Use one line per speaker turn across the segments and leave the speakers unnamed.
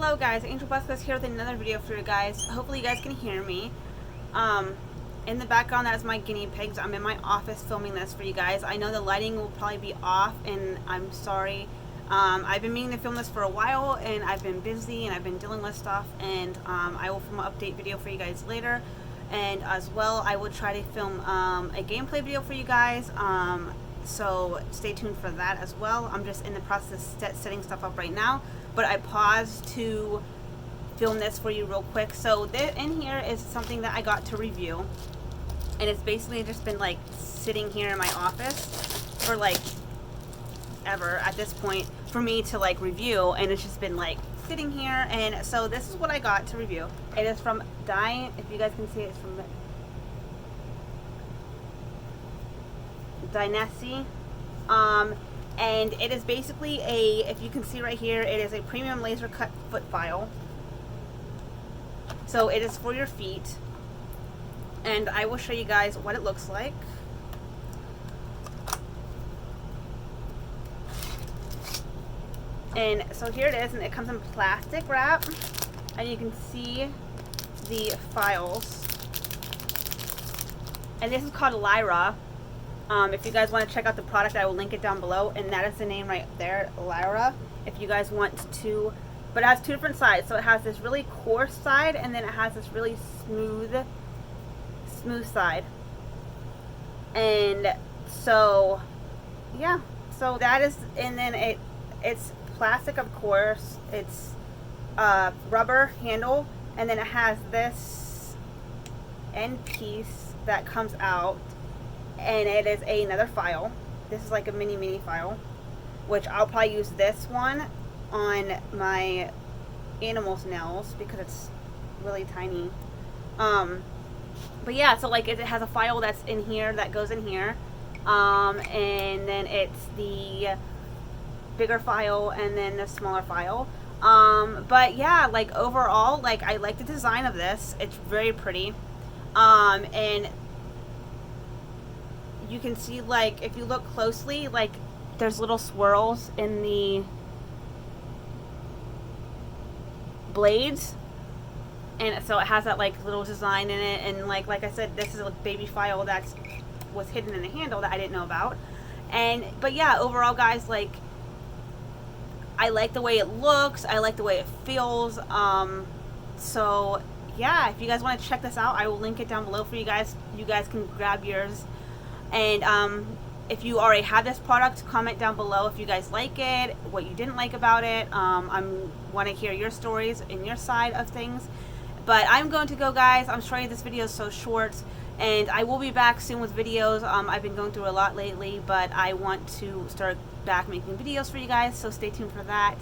Hello guys, Angel Busquez here with another video for you guys. Hopefully you guys can hear me. In the background, that is my guinea pigs. I'm in my office filming this for you guys. I know the lighting will probably be off and I'm sorry. I've been meaning to film this for a while and I've been busy and I've been dealing with stuff, and I will film an update video for you guys later. And as well, I will try to film a gameplay video for you guys. So stay tuned for that as well. I'm just in the process of setting stuff up right now, but I paused to film this for you real quick. So in here is something that I got to review, and it's basically just been like sitting here in my office for like ever at this point for me to like review, and it's just been like sitting here. And so this is what I got to review. It is from if you guys can see, it's from Dynesse, and it is basically if you can see right here, it is a premium laser cut foot file. So it is for your feet, and I will show you guys what it looks like. And so here it is, and it comes in plastic wrap, and you can see the files. And this is called Lyra. If you guys want to check out the product, I will link it down below, and that is the name right there, Lyra, if you guys want to. But it has two different sides. So it has this really coarse side, and then it has this really smooth side. And so yeah, so that is, and then it's plastic, of course. It's rubber handle, and then it has this end piece that comes out, and it is another file. This is like a mini file, which I'll probably use this one on my animal's nails because it's really tiny. But yeah, so like it has a file that's in here that goes in here, and then it's the bigger file and then the smaller file. But yeah, like overall, like I like the design of this. It's very pretty, and you can see, like, if you look closely, like there's little swirls in the blades, and so it has that like little design in it. And like I said, this is a baby file that was hidden in the handle that I didn't know about. But yeah, overall guys, like I like the way it looks, I like the way it feels. So yeah, if you guys want to check this out, I will link it down below for you guys. You guys can grab yours. And if you already have this product, comment down below if you guys like it, what you didn't like about it. I want to hear your stories and your side of things. But I'm going to go, guys. I'm sorry this video is so short, and I will be back soon with videos. I've been going through a lot lately, but I want to start back making videos for you guys, so stay tuned for that.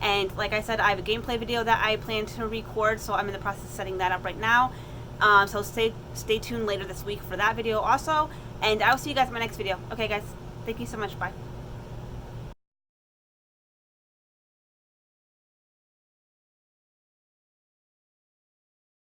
And like I said, I have a gameplay video that I plan to record, so I'm in the process of setting that up right now. So stay tuned later this week for that video also. And I'll see you guys in my next video. Okay guys, thank you so much. Bye.